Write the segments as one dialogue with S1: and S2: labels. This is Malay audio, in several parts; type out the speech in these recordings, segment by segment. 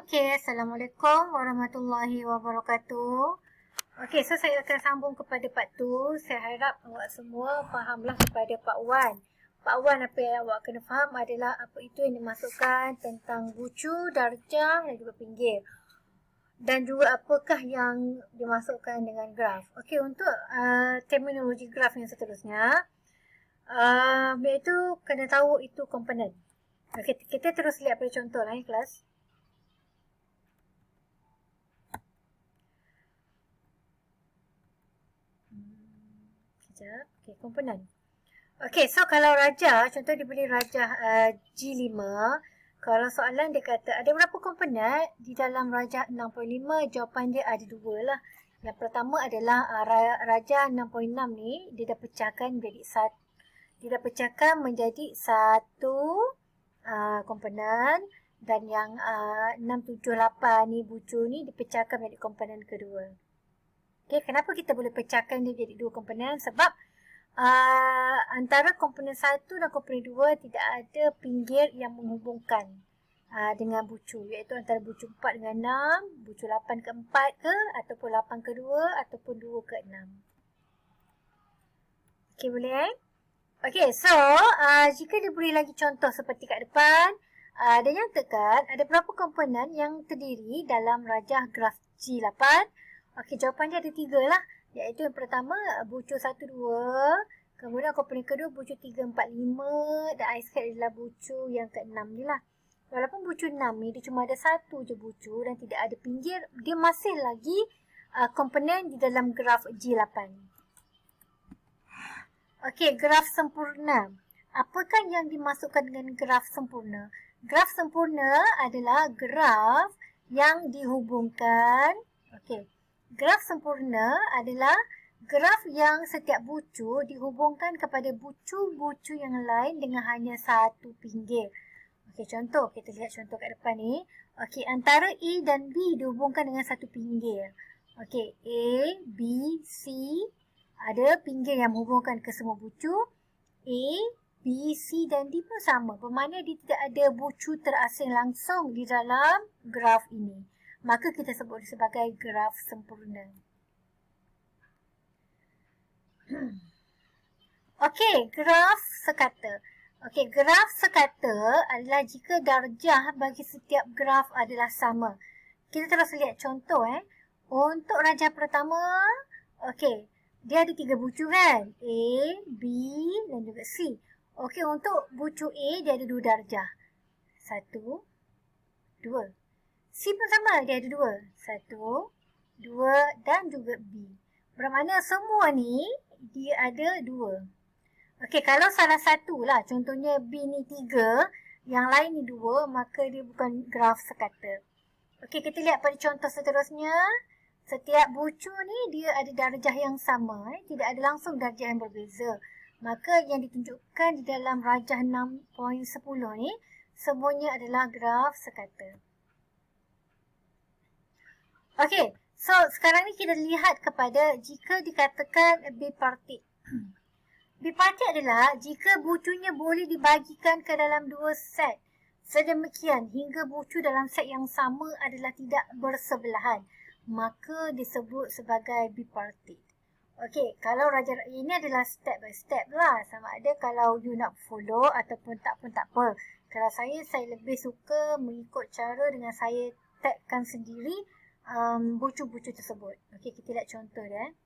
S1: Okey, Assalamualaikum warahmatullahi wabarakatuh. Okey, so saya akan sambung kepada part 2. Saya harap awak semua fahamlah kepada part 1. Part 1 apa yang awak kena faham adalah apa itu yang dimasukkan tentang bucu, darjah dan juga pinggir. Dan juga apakah yang dimasukkan dengan graf. Okey, untuk terminologi graf yang seterusnya, iaitu kena tahu itu komponen. Okey, kita terus lihat pada contoh lah kelas. Okey, komponen. Okey, so kalau rajah, contoh diberi rajah G5. Kalau soalan dia kata ada berapa komponen di dalam rajah 6.5, jawapan dia ada dua lah. Yang pertama adalah rajah 6.6 ni dia dah pecahkan menjadi satu komponen, dan yang 678 ni bucu ni dipecahkan menjadi komponen kedua. Okay, kenapa kita boleh pecahkan dia jadi dua komponen? Sebab antara komponen 1 dan komponen 2 tidak ada pinggir yang menghubungkan dengan bucu, iaitu antara bucu 4 dengan 6, bucu 8 ke 4 ke, ataupun 8 ke 2, ataupun 2 ke 6. Okay, boleh? Okay, so jika diberi lagi contoh seperti kat depan, dia nyatakan ada berapa komponen yang terdiri dalam rajah graf G8. Okey, jawapan dia ada 3 lah. Iaitu yang pertama, bucu 1, 2. Kemudian komponen kedua, bucu 3, 4, 5. Dan I square adalah bucu yang ke-6 ni lah. Walaupun bucu 6 ni, dia cuma ada satu je bucu dan tidak ada pinggir, dia masih lagi komponen di dalam graf G8. Okey, graf sempurna. Apakah yang dimasukkan dengan graf sempurna? Graf sempurna adalah graf yang dihubungkan. Okey. Graf sempurna adalah graf yang setiap bucu dihubungkan kepada bucu-bucu yang lain dengan hanya satu pinggir. Okey, contoh. Kita lihat contoh kat depan ni. Okey, antara A dan B dihubungkan dengan satu pinggir. Okey, A, B, C. Ada pinggir yang menghubungkan ke semua bucu. A, B, C dan D pun sama. Bermakna dia tidak ada bucu terasing langsung di dalam graf ini. Maka kita sebut sebagai graf sempurna. Okey, graf sekata. Okey, graf sekata adalah jika darjah bagi setiap graf adalah sama. Kita terus lihat contoh. Untuk rajah pertama, okey, dia ada 3 bucu kan? A, B dan juga C. Okey, untuk bucu A dia ada 2 darjah. 1, 2. C pun sama, dia ada 2. 1, 2 dan juga B. Bermakna semua ni dia ada 2. Okey, kalau salah satu lah, contohnya B ni 3, yang lain ni 2, maka dia bukan graf sekata. Okey, kita lihat pada contoh seterusnya. Setiap bucu ni dia ada darjah yang sama, tidak ada langsung darjah yang berbeza. Maka yang ditunjukkan di dalam rajah 6.10 ni semuanya adalah graf sekata. Okey, so sekarang ni kita lihat kepada jika dikatakan bipartit. Bipartit adalah jika bucunya boleh dibagikan ke dalam 2 set sedemikian hingga bucu dalam set yang sama adalah tidak bersebelahan, maka disebut sebagai bipartit. Okey, kalau rajah ini adalah step by step lah. Sama ada kalau you nak follow ataupun tak pun tak apa. Kalau saya lebih suka mengikut cara dengan saya tagkan sendiri bucu-bucu tersebut. Okey, kita lihat contoh dia.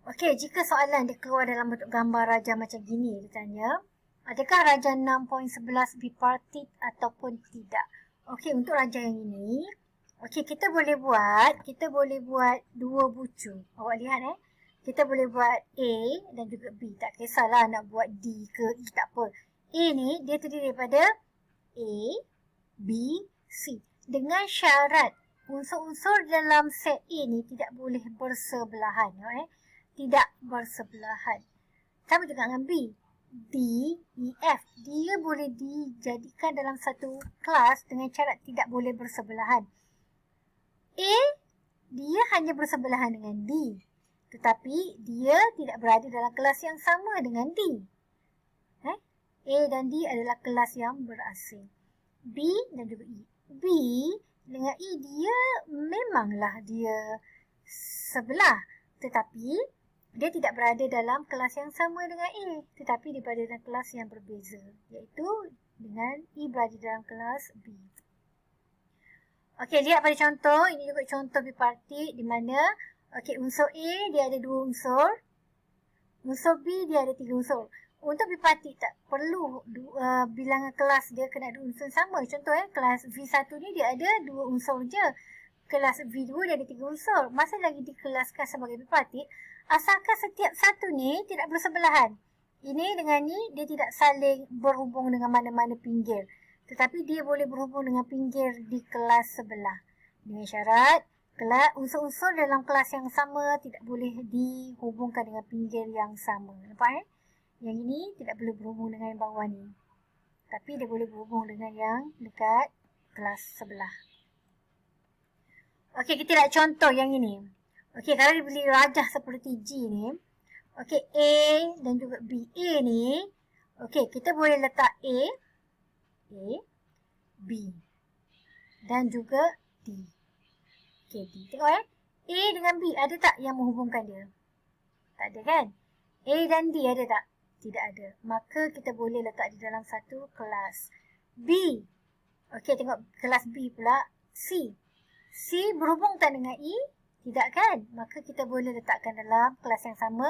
S1: Okey, jika soalan dia keluar dalam bentuk gambar rajah macam gini, dia tanya, adakah rajah 6.11 bipartit ataupun tidak? Okey, untuk rajah yang ini, okey, kita boleh buat 2 bucu. Awak lihat kita boleh buat A dan juga B. Tak kisahlah nak buat D ke E, tak apa. A ni dia terdiri daripada A, B, C. Dengan syarat unsur-unsur dalam set A ni tidak boleh bersebelahan. Tidak bersebelahan. Sama juga dengan B. D, E, F. Dia boleh dijadikan dalam satu kelas dengan syarat tidak boleh bersebelahan. A, dia hanya bersebelahan dengan D. Tetapi dia tidak berada dalam kelas yang sama dengan D. A dan D adalah kelas yang berasing. B dan juga E. B dengan E dia memanglah dia sebelah. Tetapi dia tidak berada dalam kelas yang sama dengan A. Tetapi dia berada dalam kelas yang berbeza. Iaitu dengan E berada dalam kelas B. Okey, lihat pada contoh. Ini juga contoh bipartit di mana unsur A dia ada 2 unsur. Unsur B dia ada 3 unsur. Untuk bipartit tak perlu bilangan kelas dia kena ada unsur sama. Contoh kelas V1 ni dia ada 2 unsur je. Kelas V2 dia ada 3 unsur. Masa lagi dikelaskan sebagai bipartit, asalkan setiap satu ni tidak bersebelahan. Ini dengan ni dia tidak saling berhubung dengan mana-mana pinggir. Tetapi dia boleh berhubung dengan pinggir di kelas sebelah. Dengan syarat unsur-unsur dalam kelas yang sama tidak boleh dihubungkan dengan pinggir yang sama. Nampak Yang ini tidak boleh berhubung dengan yang bawah ni. Tapi dia boleh berhubung dengan yang dekat kelas sebelah. Okey, kita lihat contoh yang ini. Okey, kalau dia beli rajah seperti G ni. Okey, A dan juga B. A ni. Okey, kita boleh letak A, B. Dan juga D. Okey, D. Tengok A dengan B ada tak yang menghubungkan dia? Tak ada kan? A dan D ada tak? Tidak ada. Maka kita boleh letak di dalam satu kelas. B. Okey, tengok kelas B pula. C. C berhubung tak dengan E? Tidak kan? Maka kita boleh letakkan dalam kelas yang sama.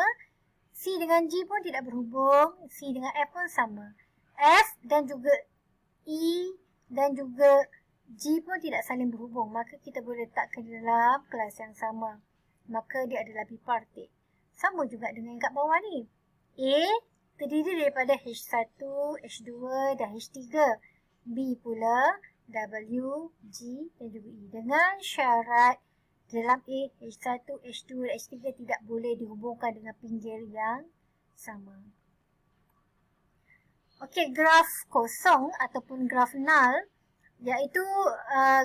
S1: C dengan G pun tidak berhubung. C dengan F pun sama. F dan juga E dan juga G pun tidak saling berhubung. Maka kita boleh letakkan dalam kelas yang sama. Maka dia adalah bipartit. Sama juga dengan yang kat bawah ni. A terdiri daripada H1, H2 dan H3. B pula W, G dan juga E. Dengan syarat dalam A, H1, H2 dan H3 tidak boleh dihubungkan dengan pinggir yang sama. Okey, graf kosong ataupun graf null iaitu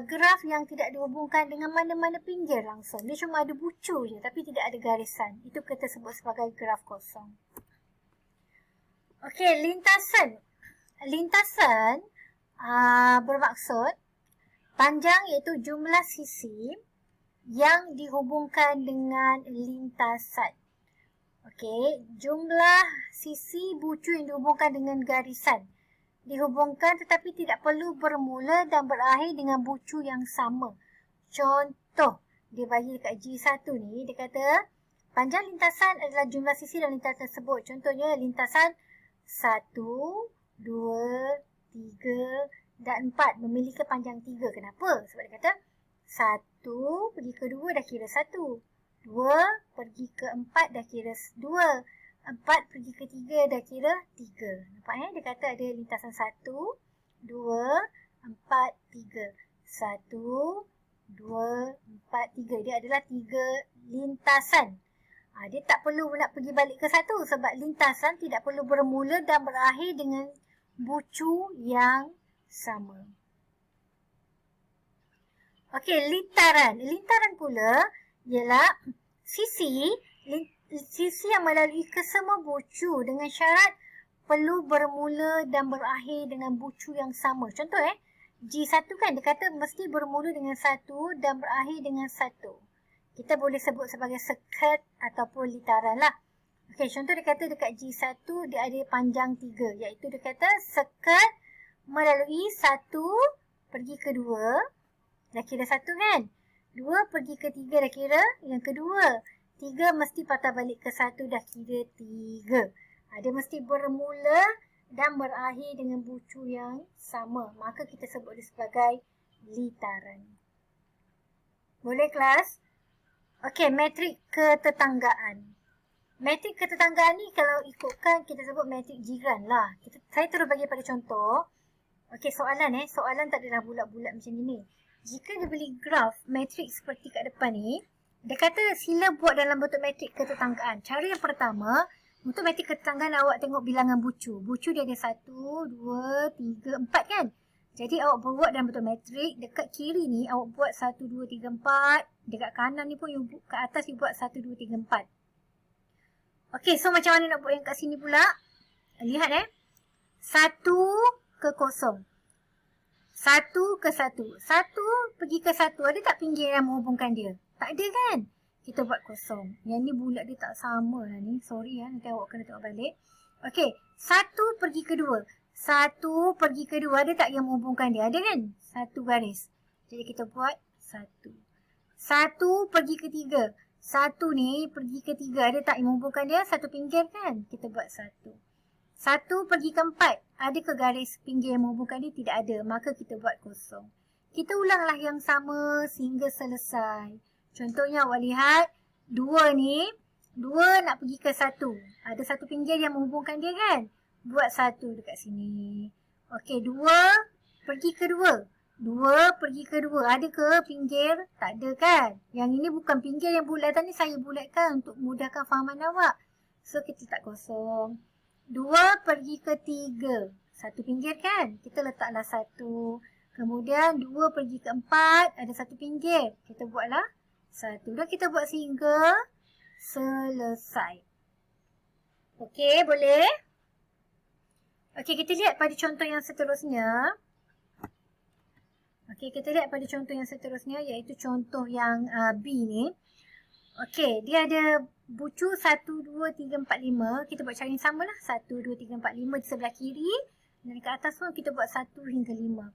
S1: graf yang tidak dihubungkan dengan mana-mana pinggir langsung. Dia cuma ada bucu je tapi tidak ada garisan. Itu kita sebut sebagai graf kosong. Okey, lintasan. Lintasan bermaksud panjang iaitu jumlah sisi yang dihubungkan dengan lintasan. Okey, jumlah sisi bucu yang dihubungkan dengan garisan. Dihubungkan tetapi tidak perlu bermula dan berakhir dengan bucu yang sama. Contoh, dia bagi dekat G1 ni, dia kata panjang lintasan adalah jumlah sisi dalam lintasan tersebut. Contohnya lintasan 1, 2, 3 dan 4 memiliki panjang 3. Kenapa? Sebab dia kata 1 pergi ke 2 dah kira 1. 2 pergi ke 4 dah kira 2. 4 pergi ke 3 dah kira 3. Nampak Dia kata ada lintasan 1, 2, 4, 3. 1, 2, 4, 3. Dia adalah 3 lintasan. Dia tak perlu nak pergi balik ke 1 sebab lintasan tidak perlu bermula dan berakhir dengan bucu yang sama. Okey, lintaran. Lintaran pula ialah sisi yang melalui kesemua bucu dengan syarat perlu bermula dan berakhir dengan bucu yang sama. Contoh G1 kan dia kata mesti bermula dengan 1 dan berakhir dengan 1. Kita boleh sebut sebagai sekat ataupun lintaran lah. Okey, contoh dia kata dekat G1 dia ada panjang 3 iaitu dia kata sekat melalui 1 pergi ke 2 dah kira 1 kan. 2 pergi ke 3 dah kira yang kedua. 3 mesti patah balik ke 1 dah kira 3. Dia mesti bermula dan berakhir dengan bucu yang sama. Maka kita sebut dia sebagai lintaran. Boleh kelas? Okey, metrik ketetanggaan. Metrik ketetanggaan ni kalau ikutkan kita sebut metrik jiran lah. Saya terus bagi pada contoh. Okey, soalan soalan tak adalah bulat-bulat macam ni. Jika dia beli graf metrik seperti kat depan ni, dia kata sila buat dalam bentuk metrik ketetanggaan. Cara yang pertama, untuk metrik ketetanggaan awak tengok bilangan bucu. Bucu dia ada 1, 2, 3, 4 kan? Jadi awak buat dalam bentuk metrik. Dekat kiri ni awak buat 1, 2, 3, 4. Dekat kanan ni pun kat atas you buat 1, 2, 3, 4. Okey, so macam mana nak buat yang kat sini pula? Lihat 1 ke 0. Satu ke satu. Satu pergi ke satu. Ada tak pinggir yang menghubungkan dia? Tak ada kan? Kita buat kosong. Yang ni bulat dia tak sama lah ni. Sorry nanti awak kena tengok balik. Okey. Satu pergi ke dua. Satu pergi ke dua. Ada tak yang menghubungkan dia? Ada kan? Satu garis. Jadi kita buat satu. Satu pergi ke tiga. Satu ni pergi ke tiga. Ada tak yang menghubungkan dia? Satu pinggir kan? Kita buat satu. Satu pergi ke empat. Ada ke garis pinggir yang menghubungkan dia? Tidak ada. Maka kita buat kosong. Kita ulanglah yang sama sehingga selesai. Contohnya awak lihat. Dua ni. Dua nak pergi ke satu. Ada satu pinggir yang menghubungkan dia kan? Buat satu dekat sini. Okey, dua pergi ke dua. Dua pergi ke dua. Ada ke pinggir? Tak ada kan? Yang ini bukan pinggir yang bulat. Tadi saya bulatkan untuk mudahkan fahaman awak. So kita letak kosong. Dua pergi ke tiga. Satu pinggir kan? Kita letaklah satu. Kemudian dua pergi ke empat. Ada satu pinggir. Kita buatlah satu. Dan kita buat sehingga selesai. Okey, boleh? Okey, kita lihat pada contoh yang seterusnya. Okey, kita lihat pada contoh yang seterusnya. Iaitu contoh yang B ni. Okey, dia ada bucu 1, 2, 3, 4, 5. Kita buat cara yang sama lah. 1, 2, 3, 4, 5 di sebelah kiri. Dan dekat atas pun kita buat 1 hingga 5.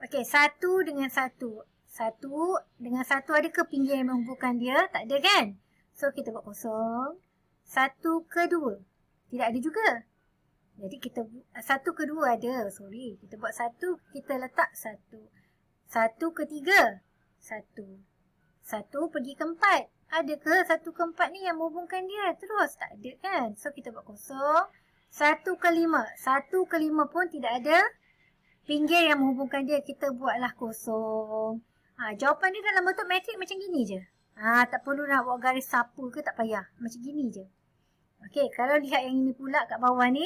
S1: Okey, 1 dengan 1. 1 dengan 1 ada ke pinggir yang menghubungkan dia? Tak ada kan? So, kita buat kosong. 1 ke 2. Tidak ada juga. Jadi, kita 1 ke 2 ada. Sorry. Kita buat 1. Kita letak 1. 1 ke 3. 1. 1 pergi ke 4. Ada ke 1 ke 4 ni yang menghubungkan dia? Terus tak ada kan? So kita buat kosong. 1 ke 5. 1 ke 5 pun tidak ada pinggir yang menghubungkan dia. Kita buatlah kosong. Jawapan dia dalam bentuk matrik macam gini je. Tak perlu nak buat garis siapa ke, tak payah. Macam gini je. Okey, kalau lihat yang ini pula kat bawah ni.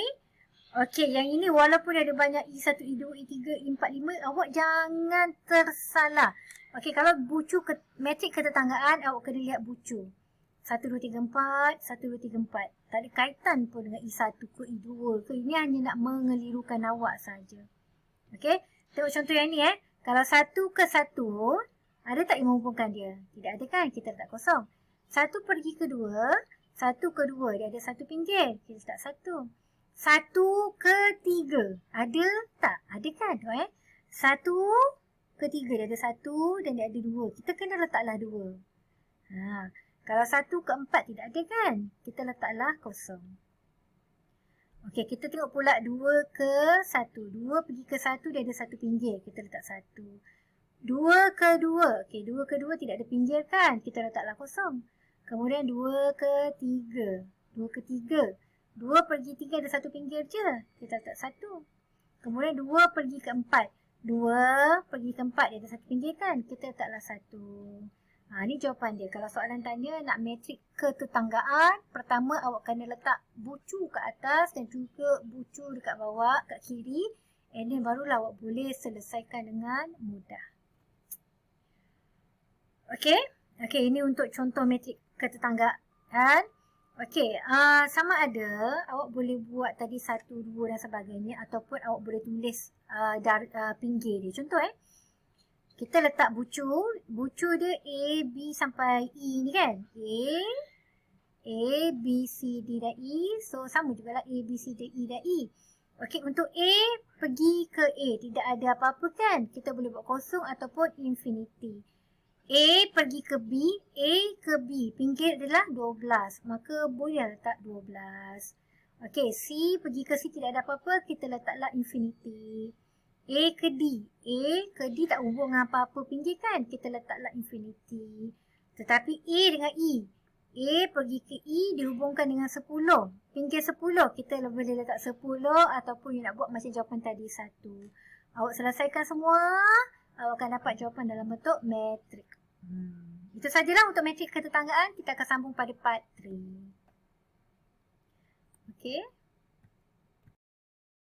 S1: Okey, yang ini walaupun ada banyak E1, E2, E3, E4, 5, awak jangan tersalah. Okey, kalau bucu matrik ketetanggaan, awak kena lihat bucu. 1, 2, 3, 4, 1, 2, 3, 4. Tak ada kaitan pun dengan E1 ke E2 ke. Ini hanya nak mengelirukan awak saja. Okey, tengok contoh yang ni Kalau 1 ke 1, ada tak yang menghubungkan dia? Tidak ada kan? Kita letak kosong. 1 pergi ke 2, 1 ke 2. Dia ada satu pinggir. Kita letak 1. 1 ke 3. Ada tak? Ada kan? 1 ke 3. Dia ada 1 dan dia ada 2. Kita kena letaklah 2. Kalau 1 ke 4 tidak ada kan? Kita letaklah kosong. Okey, kita tengok pula 2 ke 1. 2 pergi ke 1, dia ada satu pinggir. Kita letak 1. 2 ke 2. Okey, 2 ke 2 tidak ada pinggir kan? Kita letaklah kosong. Kemudian 2 ke 3. 2 ke 3. 2 pergi 3 ada satu pinggir je. Kita letak 1. Kemudian 2 pergi ke 4. 2 pergi ke 4 dia ada satu pinggir kan? Kita letaklah 1. Ni jawapan dia. Kalau soalan tanya nak matrik ketetanggaan, pertama awak kena letak bucu kat atas dan juga bucu dekat bawah, kat kiri. And then barulah awak boleh selesaikan dengan mudah. Okey? Okey, ini untuk contoh matrik ketetanggaan. Okey, sama ada awak boleh buat tadi 1, 2 dan sebagainya ataupun awak boleh tulis pinggir dia. Contoh kita letak bucu dia A, B sampai E ni kan. A, B, C, D dan E. So sama juga lah A, B, C, D, E dan E. Okey, untuk A pergi ke A tidak ada apa-apa kan. Kita boleh buat kosong ataupun infinity. A pergi ke B, A ke B. Pinggir adalah 12. Maka boleh letak 12. Okey, C pergi ke C tidak ada apa-apa. Kita letaklah infinity. A ke D. A ke D tak hubung dengan apa-apa pinggir kan. Kita letaklah infinity. Tetapi A dengan E. A pergi ke E dihubungkan dengan 10. Pinggir 10. Kita boleh letak 10 ataupun you nak buat macam jawapan tadi 1. Awak selesaikan semua. Awak akan dapat jawapan dalam bentuk matrik. Itu sajalah untuk matrik ketetanggaan. Kita akan sambung pada part 3. Okey.